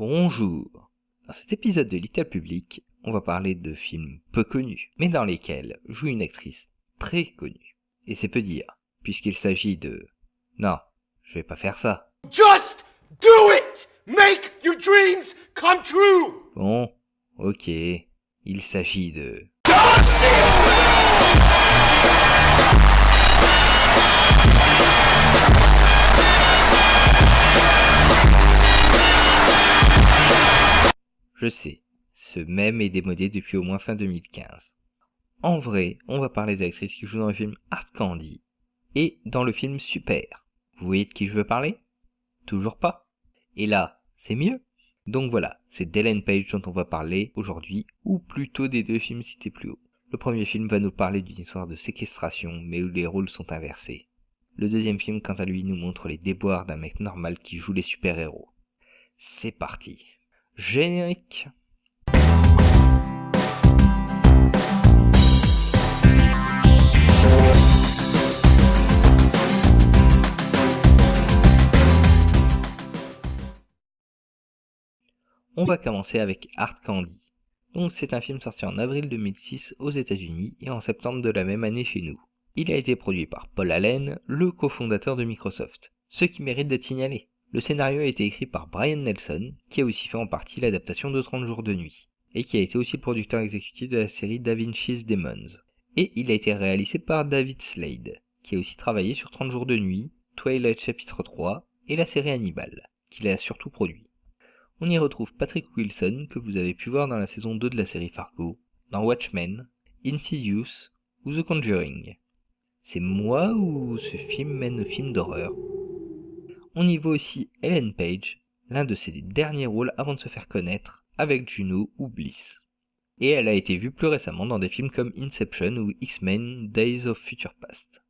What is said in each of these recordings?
Bonjour. Dans cet épisode de Little Public, on va parler de films peu connus, mais dans lesquels joue une actrice très connue. Et c'est peu dire, puisqu'il s'agit de... Non, je vais pas faire ça. Just do it! Make your dreams come true! Bon, ok, il s'agit de... Je sais, ce mème est démodé depuis au moins fin 2015. En vrai, on va parler des actrices qui jouent dans le film Hard Candy et dans le film Super. Vous voyez de qui je veux parler? Toujours pas? Et là, c'est mieux? Donc voilà, c'est d'Ellen Page dont on va parler aujourd'hui, ou plutôt des deux films cités plus haut. Le premier film va nous parler d'une histoire de séquestration, mais où les rôles sont inversés. Le deuxième film, quant à lui, nous montre les déboires d'un mec normal qui joue les super-héros. C'est parti. Générique. On va commencer avec Hard Candy. Donc c'est un film sorti en avril 2006 aux États-Unis et en septembre de la même année chez nous. Il a été produit par Paul Allen, le cofondateur de Microsoft. Ce qui mérite d'être signalé. Le scénario a été écrit par Brian Nelson, qui a aussi fait en partie l'adaptation de 30 jours de nuit, et qui a été aussi le producteur exécutif de la série Da Vinci's Demons. Et il a été réalisé par David Slade, qui a aussi travaillé sur 30 jours de nuit, Twilight chapitre 3 et la série Hannibal, qu'il a surtout produit. On y retrouve Patrick Wilson, que vous avez pu voir dans la saison 2 de la série Fargo, dans Watchmen, Insidious ou The Conjuring. C'est moi ou ce film mène au film d'horreur? On y voit aussi Ellen Page, l'un de ses derniers rôles avant de se faire connaître, avec Juno ou Bliss. Et elle a été vue plus récemment dans des films comme Inception ou X-Men Days of Future Past.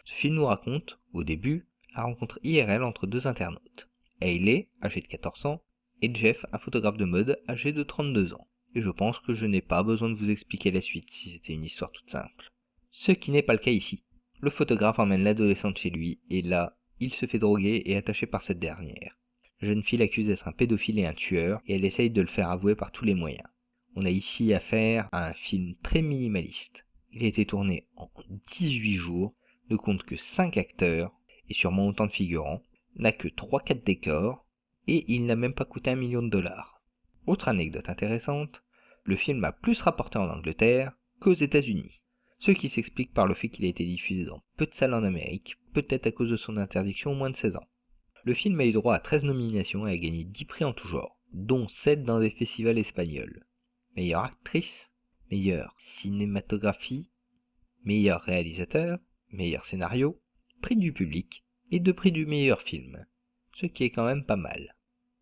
Ce film nous raconte, au début, la rencontre IRL entre deux internautes. Hayley, âgée de 14 ans, et Jeff, un photographe de mode âgé de 32 ans. Et je pense que je n'ai pas besoin de vous expliquer la suite si c'était une histoire toute simple. Ce qui n'est pas le cas ici. Le photographe emmène l'adolescente chez lui, et là, il se fait droguer et attacher par cette dernière. La jeune fille l'accuse d'être un pédophile et un tueur, et elle essaye de le faire avouer par tous les moyens. On a ici affaire à un film très minimaliste. Il a été tourné en 18 jours, ne compte que 5 acteurs, et sûrement autant de figurants, n'a que 3-4 décors, et il n'a même pas coûté $1 million. Autre anecdote intéressante, le film a plus rapporté en Angleterre qu'aux États-Unis. Ce qui s'explique par le fait qu'il a été diffusé dans peu de salles en Amérique, peut-être à cause de son interdiction aux moins de 16 ans. Le film a eu droit à 13 nominations et a gagné 10 prix en tout genre, dont 7 dans des festivals espagnols. Meilleure actrice, meilleure cinématographie, meilleur réalisateur, meilleur scénario, prix du public et 2 prix du meilleur film. Ce qui est quand même pas mal.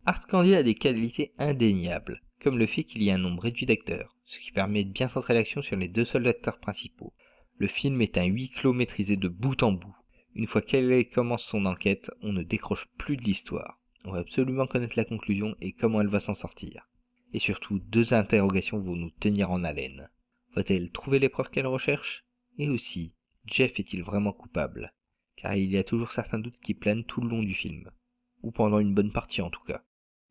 Hard Candy a des qualités indéniables, comme le fait qu'il y ait un nombre réduit d'acteurs, ce qui permet de bien centrer l'action sur les deux seuls acteurs principaux. Le film est un huis clos maîtrisé de bout en bout. Une fois qu'elle commence son enquête, on ne décroche plus de l'histoire. On va absolument connaître la conclusion et comment elle va s'en sortir. Et surtout, 2 interrogations vont nous tenir en haleine. Va-t-elle trouver les preuves qu'elle recherche? Et aussi, Jeff est-il vraiment coupable? Car il y a toujours certains doutes qui planent tout le long du film. Ou pendant une bonne partie en tout cas.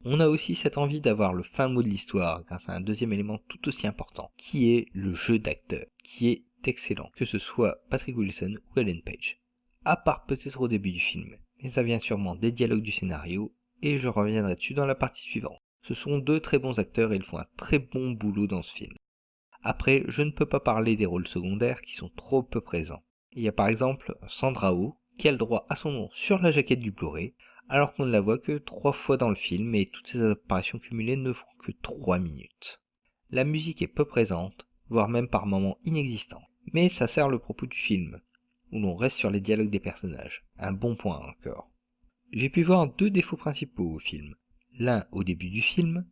On a aussi cette envie d'avoir le fin mot de l'histoire grâce à un deuxième élément tout aussi important, qui est le jeu d'acteur, qui est excellent, que ce soit Patrick Wilson ou Ellen Page. À part peut-être au début du film, mais ça vient sûrement des dialogues du scénario, et je reviendrai dessus dans la partie suivante. Ce sont 2 très bons acteurs et ils font un très bon boulot dans ce film. Après, je ne peux pas parler des rôles secondaires qui sont trop peu présents. Il y a par exemple Sandra Oh, qui a le droit à son nom sur la jaquette du Blu-ray, alors qu'on ne la voit que 3 fois dans le film et toutes ces apparitions cumulées ne font que 3 minutes. La musique est peu présente, voire même par moments inexistante, mais ça sert le propos du film, où l'on reste sur les dialogues des personnages, un bon point encore. J'ai pu voir 2 défauts principaux au film, l'un au début du film,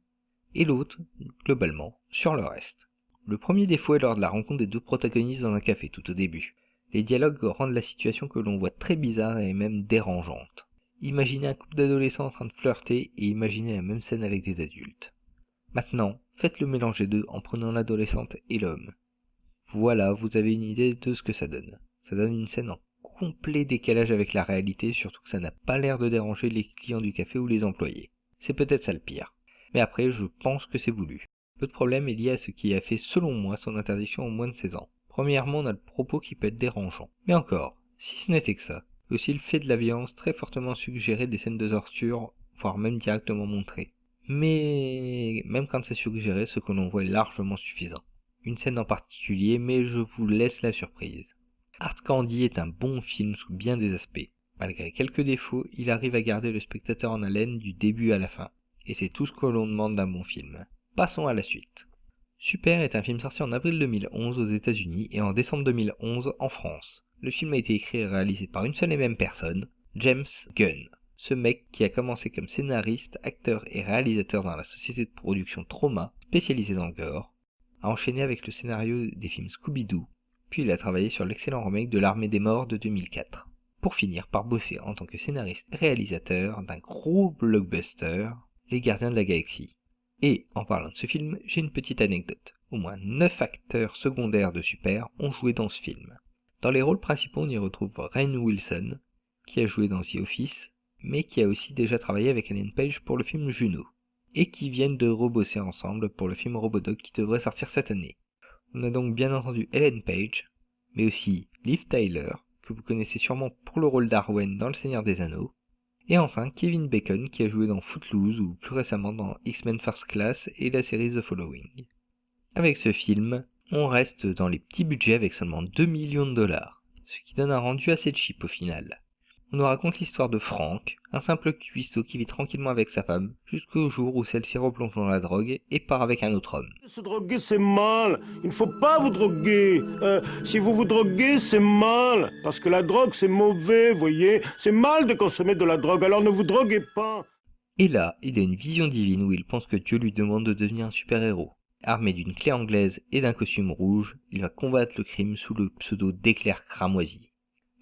et l'autre, globalement, sur le reste. Le premier défaut est lors de la rencontre des 2 protagonistes dans un café tout au début. Les dialogues rendent la situation que l'on voit très bizarre et même dérangeante. Imaginez un couple d'adolescents en train de flirter et imaginez la même scène avec des adultes. Maintenant, faites le mélange des deux en prenant l'adolescente et l'homme. Voilà, vous avez une idée de ce que ça donne. Ça donne une scène en complet décalage avec la réalité, surtout que ça n'a pas l'air de déranger les clients du café ou les employés. C'est peut-être ça le pire. Mais après, je pense que c'est voulu. L'autre problème est lié à ce qui a fait selon moi son interdiction en moins de 16 ans. Premièrement, on a le propos qui peut être dérangeant. Mais encore, si ce n'était que ça, aussi le fait de la violence très fortement suggéré des scènes de torture, voire même directement montrées. Mais même quand c'est suggéré, ce que l'on voit est largement suffisant. Une scène en particulier, mais je vous laisse la surprise. Hard Candy est un bon film sous bien des aspects. Malgré quelques défauts, il arrive à garder le spectateur en haleine du début à la fin. Et c'est tout ce que l'on demande d'un bon film. Passons à la suite. Super est un film sorti en avril 2011 aux États-Unis et en décembre 2011 en France. Le film a été écrit et réalisé par une seule et même personne, James Gunn. Ce mec qui a commencé comme scénariste, acteur et réalisateur dans la société de production Trauma, spécialisée dans le gore, a enchaîné avec le scénario des films Scooby-Doo, puis il a travaillé sur l'excellent remake de l'Armée des Morts de 2004, pour finir par bosser en tant que scénariste et réalisateur d'un gros blockbuster, Les Gardiens de la Galaxie. Et, en parlant de ce film, j'ai une petite anecdote. Au moins 9 acteurs secondaires de Super ont joué dans ce film. Dans les rôles principaux, on y retrouve Rainn Wilson, qui a joué dans The Office, mais qui a aussi déjà travaillé avec Ellen Page pour le film Juno, et qui viennent de rebosser ensemble pour le film Robodog qui devrait sortir cette année. On a donc bien entendu Ellen Page, mais aussi Liv Tyler, que vous connaissez sûrement pour le rôle d'Arwen dans Le Seigneur des Anneaux, et enfin Kevin Bacon qui a joué dans Footloose ou plus récemment dans X-Men First Class et la série The Following. Avec ce film, on reste dans les petits budgets avec seulement 2 millions de dollars, ce qui donne un rendu assez cheap au final. On nous raconte l'histoire de Frank, un simple cuistot qui vit tranquillement avec sa femme, jusqu'au jour où celle-ci replonge dans la drogue et part avec un autre homme. Se droguer, c'est mal. Il ne faut pas vous droguer. Si vous vous droguez, c'est mal. Parce que la drogue, c'est mauvais, voyez. C'est mal de consommer de la drogue, alors ne vous droguez pas. Et là, il a une vision divine où il pense que Dieu lui demande de devenir un super-héros. Armé d'une clé anglaise et d'un costume rouge, il va combattre le crime sous le pseudo d'Éclair Cramoisi.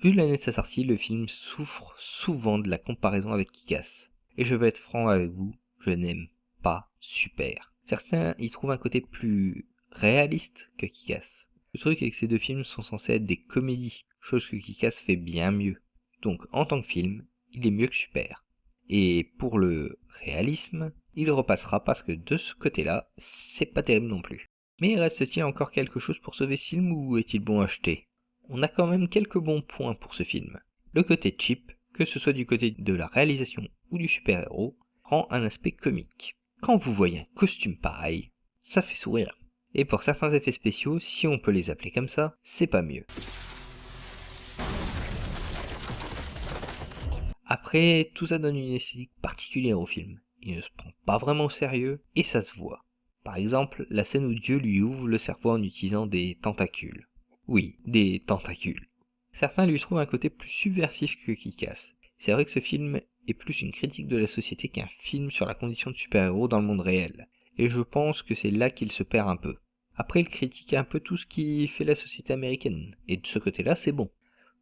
Vu l'année de sa sortie, le film souffre souvent de la comparaison avec Kick-Ass. Et je vais être franc avec vous, je n'aime pas Super. Certains y trouvent un côté plus réaliste que Kick-Ass. Le truc est que ces deux films sont censés être des comédies, chose que Kick-Ass fait bien mieux. Donc en tant que film, il est mieux que Super. Et pour le réalisme, il repassera parce que de ce côté-là, c'est pas terrible non plus. Mais reste-t-il encore quelque chose pour sauver ce film ou est-il bon à jeter ? On a quand même quelques bons points pour ce film. Le côté cheap, que ce soit du côté de la réalisation ou du super-héros, rend un aspect comique. Quand vous voyez un costume pareil, ça fait sourire. Et pour certains effets spéciaux, si on peut les appeler comme ça, c'est pas mieux. Après, tout ça donne une esthétique particulière au film. Il ne se prend pas vraiment au sérieux, et ça se voit. Par exemple, la scène où Dieu lui ouvre le cerveau en utilisant des tentacules. Oui, des tentacules. Certains lui trouvent un côté plus subversif que Kick-Ass. C'est vrai que ce film est plus une critique de la société qu'un film sur la condition de super-héros dans le monde réel. Et je pense que c'est là qu'il se perd un peu. Après, il critique un peu tout ce qui fait la société américaine. Et de ce côté-là, c'est bon.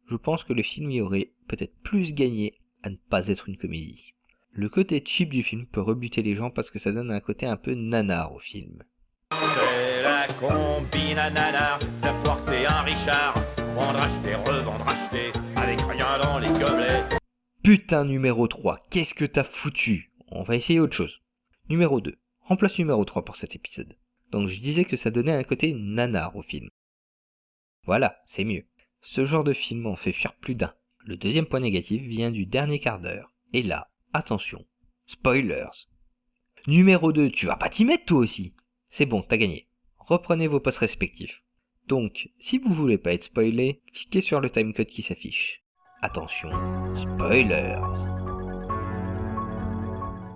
Je pense que le film y aurait peut-être plus gagné à ne pas être une comédie. Le côté cheap du film peut rebuter les gens parce que ça donne un côté un peu nanar au film. C'est la combine à nanar d'apporter un Richard. Vendre, acheter, revendre, acheter, avec rien dans les gobelets. Putain, numéro 3, qu'est-ce que t'as foutu ? On va essayer autre chose. Numéro 2, remplace numéro 3 pour cet épisode. Donc je disais que ça donnait un côté nanar au film. Voilà, c'est mieux. Ce genre de film en fait fuir plus d'un. Le deuxième point négatif vient du dernier quart d'heure. Et là, attention, spoilers. Numéro 2, tu vas pas t'y mettre toi aussi ? C'est bon, t'as gagné. Reprenez vos postes respectifs. Donc, si vous voulez pas être spoilé, cliquez sur le timecode qui s'affiche. Attention, spoilers.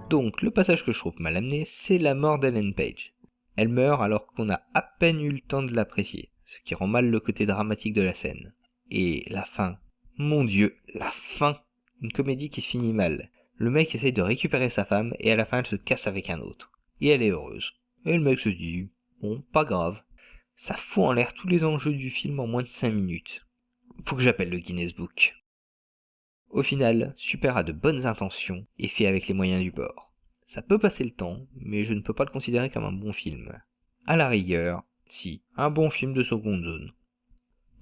Donc, le passage que je trouve mal amené, c'est la mort d'Ellen Page. Elle meurt alors qu'on a à peine eu le temps de l'apprécier, ce qui rend mal le côté dramatique de la scène. Et la fin, mon dieu, la fin. Une comédie qui se finit mal. Le mec essaye de récupérer sa femme et à la fin elle se casse avec un autre. Et elle est heureuse. Et le mec se dit, bon, pas grave. Ça fout en l'air tous les enjeux du film en moins de 5 minutes. Faut que j'appelle le Guinness Book. Au final, Super a de bonnes intentions et fait avec les moyens du bord. Ça peut passer le temps, mais je ne peux pas le considérer comme un bon film. À la rigueur, si, un bon film de seconde zone.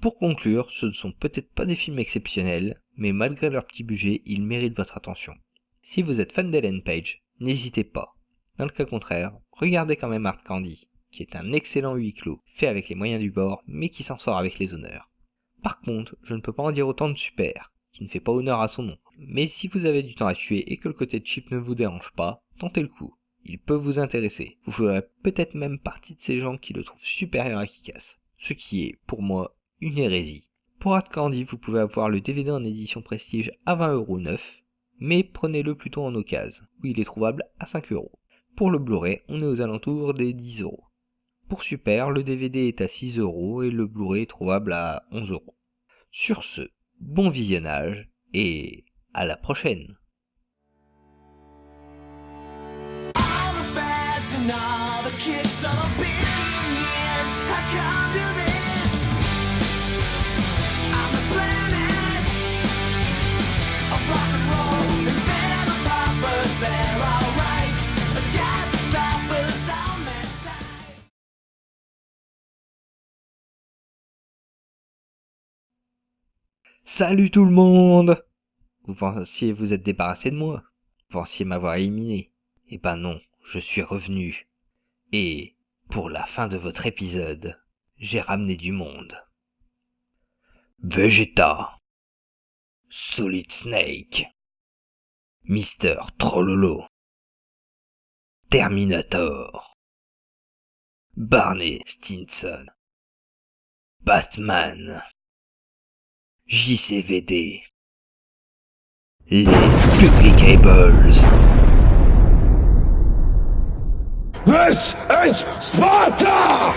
Pour conclure, ce ne sont peut-être pas des films exceptionnels, mais malgré leur petit budget, ils méritent votre attention. Si vous êtes fan d'Ellen Page, n'hésitez pas. Dans le cas contraire, regardez quand même Hard Candy, qui est un excellent huis clos, fait avec les moyens du bord, mais qui s'en sort avec les honneurs. Par contre, je ne peux pas en dire autant de Super, qui ne fait pas honneur à son nom. Mais si vous avez du temps à tuer et que le côté cheap ne vous dérange pas, tentez le coup. Il peut vous intéresser. Vous ferez peut-être même partie de ces gens qui le trouvent supérieur à Kick-Ass. Ce qui est, pour moi, une hérésie. Pour Hard Candy, vous pouvez avoir le DVD en édition prestige à 20€ neuf, mais prenez-le plutôt en occasion, où il est trouvable à 5€. Pour le Blu-ray, on est aux alentours des 10€. Pour Super, le DVD est à 6€ et le Blu-ray est trouvable à 11€. Sur ce, bon visionnage et à la prochaine. Salut tout le monde! Vous pensiez vous être débarrassé de moi? Vous pensiez m'avoir éliminé? Eh ben non, je suis revenu. Et, pour la fin de votre épisode, j'ai ramené du monde. Vegeta, Solid Snake, Mister Trollolo, Terminator, Barney Stinson, Batman, JCVD, les Publicables. This is Sparta!